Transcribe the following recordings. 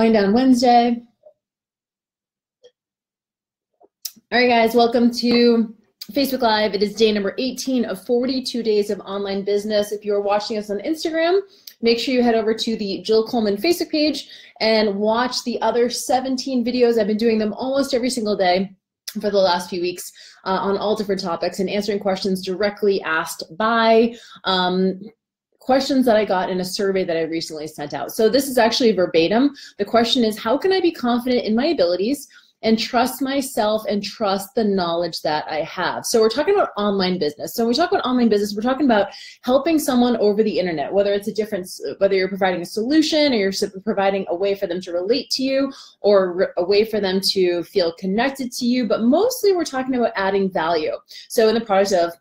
Wind down Wednesday. All right, guys, welcome to Facebook Live. It is day number 18 of 42 days of online business. If you're watching us on Instagram, make sure you head over to the Jill Coleman Facebook page and watch the other 17 videos. I've been doing them almost every single day for the last few weeks on all different topics and answering questions directly asked by questions that I got in a survey that I recently sent out. So this is actually verbatim. The question is, how can I be confident in my abilities and trust myself and trust the knowledge that I have? So we're talking about online business. So when we talk about online business, we're talking about helping someone over the internet, whether it's whether you're providing a solution or you're providing a way for them to relate to you or a way for them to feel connected to you. But mostly we're talking about adding value. So in the process of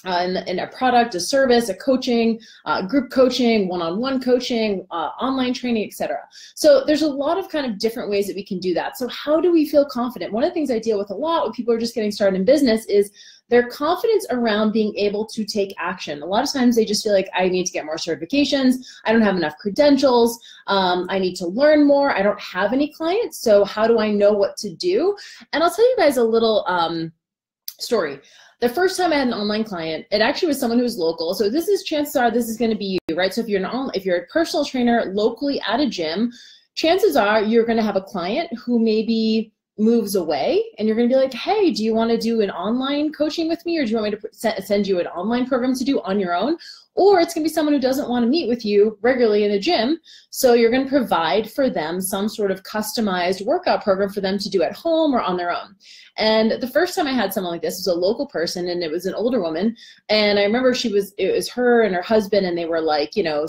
in a product, a service, a coaching, group coaching, one-on-one coaching, online training, etc. So there's a lot of kind of different ways that we can do that. So how do we feel confident? One of the things I deal with a lot when people are just getting started in business is their confidence around being able to take action. A lot of times they just feel like, I need to get more certifications, I don't have enough credentials, I need to learn more, I don't have any clients, so how do I know what to do? And I'll tell you guys a little story. The first time I had an online client, it actually was someone who was local. So chances are this is going to be you, right? So if you're a personal trainer locally at a gym, chances are you're going to have a client who maybe moves away and you're going to be like, hey, do you want to do an online coaching with me, or do you want me to send you an online program to do on your own? Or it's going to be someone who doesn't want to meet with you regularly in a gym, so you're going to provide for them some sort of customized workout program for them to do at home or on their own. And the first time I had someone like this, was a local person, and it was an older woman, and I remember it was her and her husband, and they were like, you know,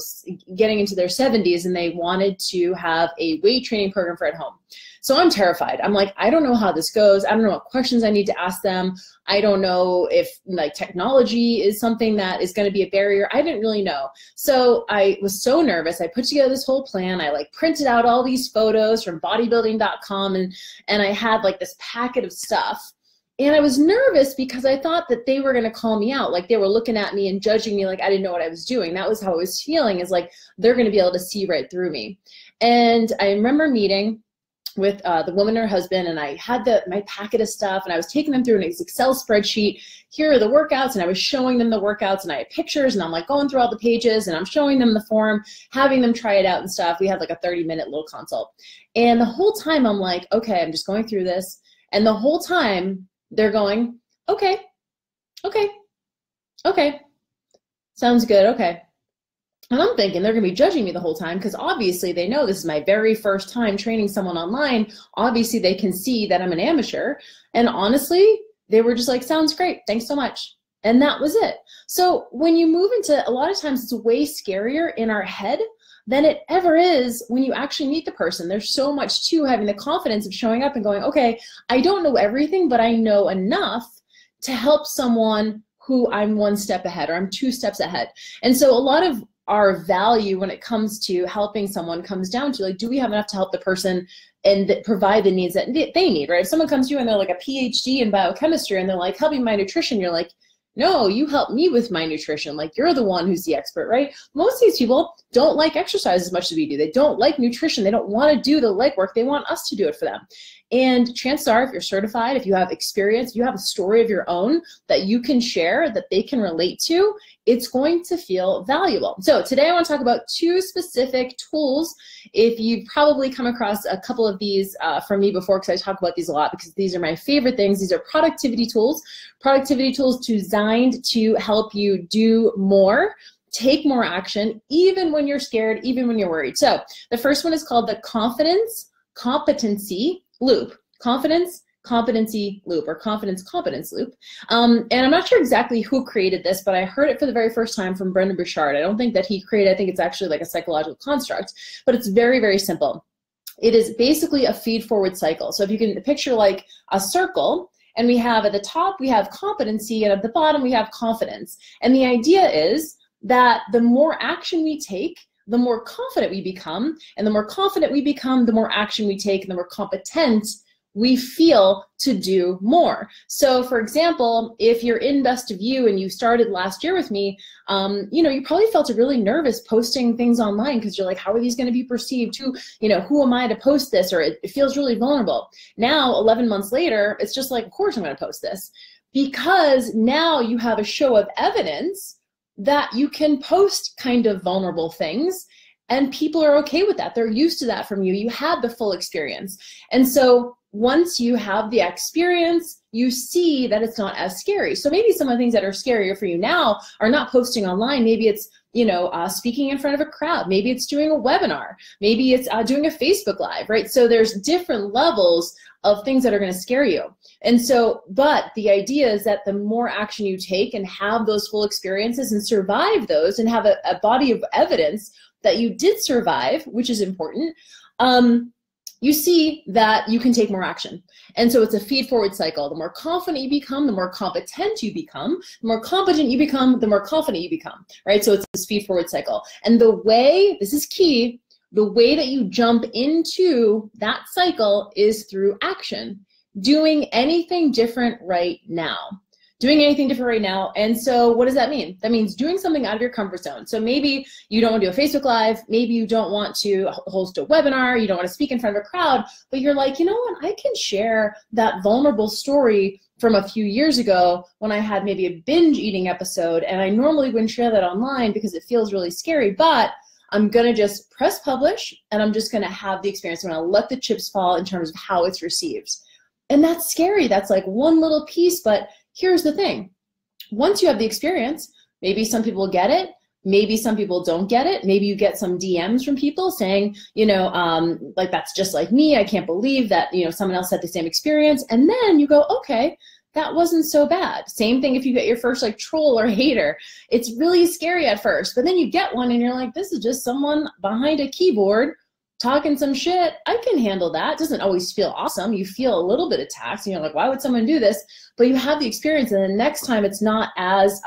getting into their 70s, and they wanted to have a weight training program for at home. So I'm terrified. I'm like, I don't know how this goes. I don't know what questions I need to ask them. I don't know if like technology is something that is going to be a barrier. I didn't really know. So I was so nervous. I put together this whole plan. I like printed out all these photos from bodybuilding.com, and I had like this packet of stuff. And I was nervous because I thought that they were going to call me out. Like they were looking at me and judging me like I didn't know what I was doing. That was how I was feeling, is like they're going to be able to see right through me. And I remember meeting with the woman and her husband, and I had my packet of stuff, and I was taking them through an Excel spreadsheet. Here are the workouts, and I was showing them the workouts, and I had pictures, and I'm like going through all the pages, and I'm showing them the form, having them try it out and stuff. We had like a 30-minute little consult. And the whole time I'm like, okay, I'm just going through this. And the whole time they're going, okay, okay, okay, sounds good, okay. And I'm thinking they're going to be judging me the whole time, because obviously they know this is my very first time training someone online. Obviously they can see that I'm an amateur. And honestly, they were just like, sounds great, thanks so much. And that was it. So when you move into, a lot of times it's way scarier in our head than it ever is when you actually meet the person. There's so much to having the confidence of showing up and going, okay, I don't know everything, but I know enough to help someone who I'm one step ahead, or I'm 2 steps ahead. And so a lot of our value when it comes to helping someone comes down to, like, do we have enough to help the person and provide the needs that they need, right? If someone comes to you and they're like a PhD in biochemistry and they're like, helping my nutrition, you're like, no, you help me with my nutrition. Like, you're the one who's the expert, right? Most of these people don't like exercise as much as we do. They don't like nutrition. They don't want to do the legwork. They want us to do it for them. And chances are, if you're certified, if you have experience, if you have a story of your own that you can share, that they can relate to, it's going to feel valuable. So today I want to talk about 2 specific tools. If you've probably come across a couple of these from me before, because I talk about these a lot, because these are my favorite things. These are productivity tools designed to help you do more, take more action, even when you're scared, even when you're worried. So the first one is called the Competency loop. Competency loop, or competence loop. And I'm not sure exactly who created this, but I heard it for the very first time from Brendan Burchard. I don't think that he created, I think it's actually like a psychological construct, but it's very, very simple. It is basically a feed-forward cycle. So if you can picture like a circle, and we have at the top, we have competency, and at the bottom, we have confidence. And the idea is that the more action we take, the more confident we become, and the more confident we become, the more action we take, and the more competent we feel to do more. So for example, if you're in Best of You and you started last year with me, you probably felt really nervous posting things online because you're like, how are these going to be perceived? Who am I to post this? Or it feels really vulnerable. Now, 11 months later, it's just like, of course I'm going to post this, because now you have a show of evidence that you can post kind of vulnerable things, and people are okay with that. They're used to that from you. You had the full experience. And so once you have the experience, you see that it's not as scary. So maybe some of the things that are scarier for you now are not posting online. Maybe it's speaking in front of a crowd. Maybe it's doing a webinar. Maybe it's doing a Facebook Live, right? So there's different levels of things that are going to scare you. And so, but the idea is that the more action you take and have those full experiences and survive those and have a body of evidence that you did survive, which is important, you see that you can take more action. And so it's a feed-forward cycle. The more confident you become, the more competent you become. The more competent you become, the more confident you become, right? So it's this feed-forward cycle. And the way, this is key, the way that you jump into that cycle is through action. Doing anything different right now. Doing anything different right now. And so what does that mean? That means doing something out of your comfort zone. So maybe you don't want to do a Facebook Live, maybe you don't want to host a webinar, you don't want to speak in front of a crowd, but you're like, you know what, I can share that vulnerable story from a few years ago when I had maybe a binge eating episode, and I normally wouldn't share that online because it feels really scary, but I'm gonna just press publish and I'm just gonna have the experience. I'm gonna let the chips fall in terms of how it's received. And that's scary, that's like one little piece, but here's the thing. Once you have the experience, maybe some people get it, maybe some people don't get it, maybe you get some DMs from people saying, like, that's just like me, I can't believe that, someone else had the same experience, and then you go, okay, that wasn't so bad. Same thing if you get your first like troll or hater. It's really scary at first, but then you get one and you're like, this is just someone behind a keyboard talking some shit. I can handle that. It doesn't always feel awesome. You feel a little bit attacked and you're like, why would someone do this? But you have the experience, and the next time it's not as,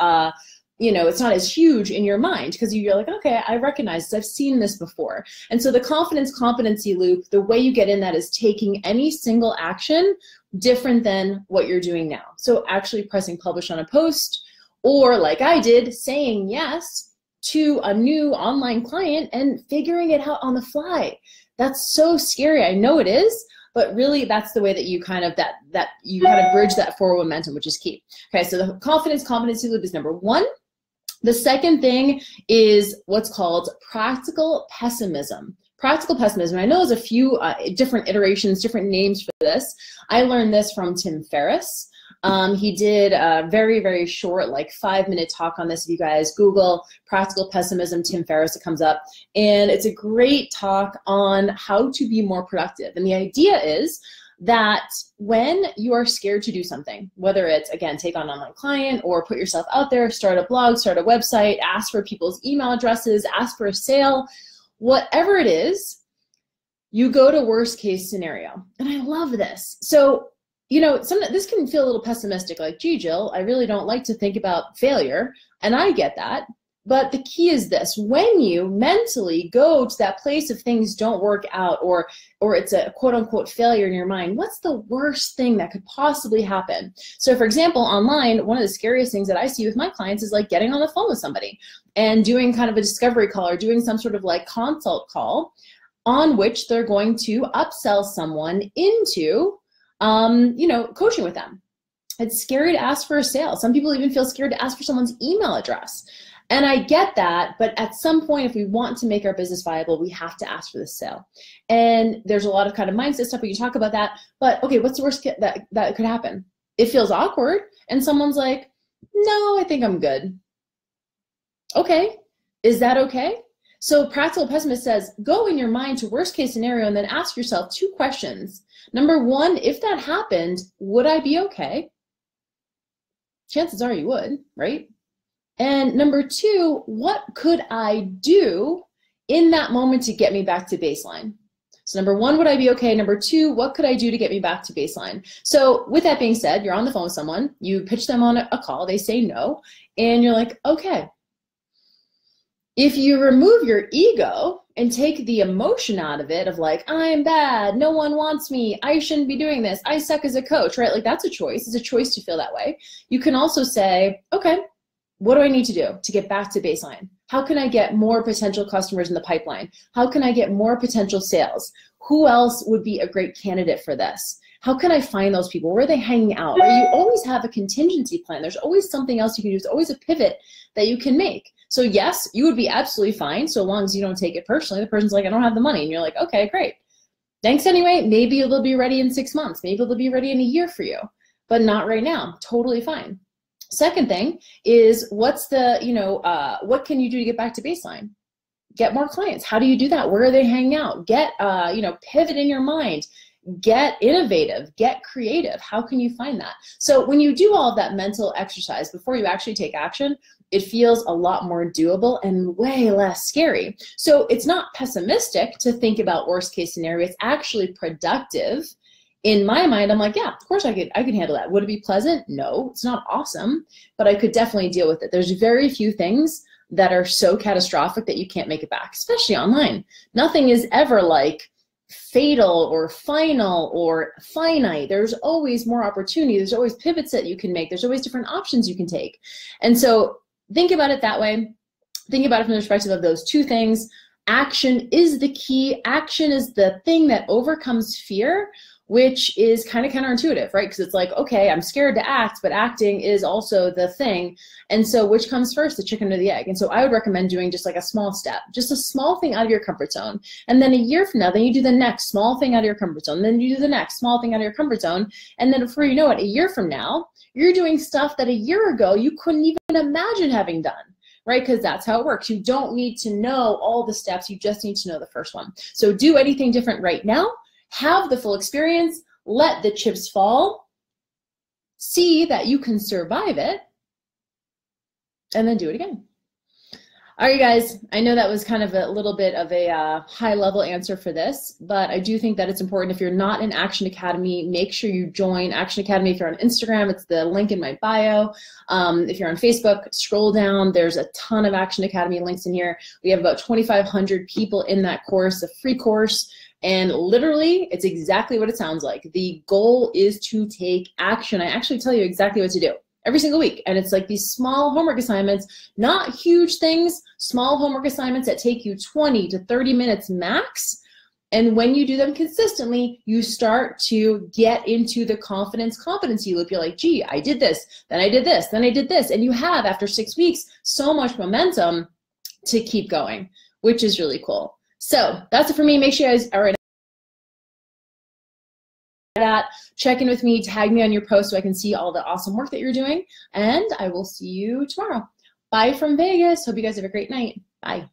it's not as huge in your mind because you're like, okay, I recognize this. I've seen this before. And so the confidence competency loop, the way you get in that is taking any single action different than what you're doing now. So actually pressing publish on a post, or like I did, saying yes to a new online client and figuring it out on the fly. That's so scary. I know it is, but really that's the way that you kind of bridge that forward momentum, which is key. Okay, so the confidence competency loop is number one. The second thing is what's called practical pessimism. Practical pessimism. I know there's a few different iterations, different names for this. I learned this from Tim Ferriss. He did a very, very short, like 5-minute talk on this. If you guys Google practical pessimism, Tim Ferriss, it comes up. And it's a great talk on how to be more productive. And the idea is that when you are scared to do something, whether it's, again, take on an online client or put yourself out there, start a blog, start a website, ask for people's email addresses, ask for a sale, whatever it is, you go to worst case scenario. And I love this. So, this can feel a little pessimistic, like, gee, Jill, I really don't like to think about failure. And I get that. But the key is this: when you mentally go to that place of things don't work out, or it's a quote unquote failure in your mind, what's the worst thing that could possibly happen? So for example, online, one of the scariest things that I see with my clients is like getting on the phone with somebody and doing kind of a discovery call or doing some sort of like consult call on which they're going to upsell someone into coaching with them. It's scary to ask for a sale. Some people even feel scared to ask for someone's email address. And I get that, but at some point, if we want to make our business viable, we have to ask for the sale. And there's a lot of kind of mindset stuff, but you talk about that. But okay, what's the worst that could happen? It feels awkward, and someone's like, no, I think I'm good. Okay, is that okay? So Practical Pessimist says, go in your mind to worst case scenario and then ask yourself 2 questions. Number 1, if that happened, would I be okay? Chances are you would, right? And number 2, what could I do in that moment to get me back to baseline? So number 1, would I be okay? Number 2, what could I do to get me back to baseline? So with that being said, you're on the phone with someone, you pitch them on a call, they say no, and you're like, okay, If you remove your ego and take the emotion out of it of like, I'm bad, no one wants me, I shouldn't be doing this, I suck as a coach, right? Like that's a choice. It's a choice to feel that way. You can also say, okay, what do I need to do to get back to baseline? How can I get more potential customers in the pipeline? How can I get more potential sales? Who else would be a great candidate for this? How can I find those people? Where are they hanging out? Or you always have a contingency plan. There's always something else you can do. There's always a pivot that you can make. So yes, you would be absolutely fine so long as you don't take it personally. The person's like, I don't have the money. And you're like, okay, great. Thanks anyway. Maybe they'll be ready in 6 months. Maybe they'll be ready in a year for you, but not right now. Totally fine. Second thing is what's the, what can you do to get back to baseline? Get more clients. How do you do that? Where are they hanging out? Get, pivot in your mind. Get innovative, get creative. How can you find that? So when you do all of that mental exercise before you actually take action, it feels a lot more doable and way less scary. So it's not pessimistic to think about worst case scenario. It's actually productive. In my mind, I'm like, yeah, of course I could handle that. Would it be pleasant? No, it's not awesome, but I could definitely deal with it. There's very few things that are so catastrophic that you can't make it back, especially online. Nothing is ever like fatal or final or finite. There's always more opportunity. There's always pivots that you can make. There's always different options you can take. And so think about it that way. Think about it from the perspective of those two things. Action is the key. Action is the thing that overcomes fear, which is kind of counterintuitive, right? Because it's like, okay, I'm scared to act, but acting is also the thing. And so which comes first, the chicken or the egg? And so I would recommend doing just like a small step, just a small thing out of your comfort zone. And then a year from now, then you do the next small thing out of your comfort zone. Then you do the next small thing out of your comfort zone. And then before you know it, a year from now, you're doing stuff that a year ago you couldn't even imagine having done. Right? Because that's how it works. You don't need to know all the steps. You just need to know the first one. So do anything different right now. Have the full experience. Let the chips fall. See that you can survive it. And then do it again. All right, guys. I know that was kind of a little bit of a high-level answer for this, but I do think that it's important. If you're not in Action Academy, make sure you join Action Academy. If you're on Instagram, it's the link in my bio. If you're on Facebook, scroll down. There's a ton of Action Academy links in here. We have about 2,500 people in that course, a free course. And literally, it's exactly what it sounds like. The goal is to take action. I actually tell you exactly what to do every single week. And it's like these small homework assignments, not huge things, small homework assignments that take you 20 to 30 minutes max. And when you do them consistently, you start to get into the competency loop. You're like, gee, I did this, then I did this, then I did this. And you have, after 6 weeks, so much momentum to keep going, which is really cool. So that's it for me. Make sure you guys are check in with me, tag me on your post so I can see all the awesome work that you're doing, and I will see you tomorrow. Bye from Vegas. Hope you guys have a great night. Bye.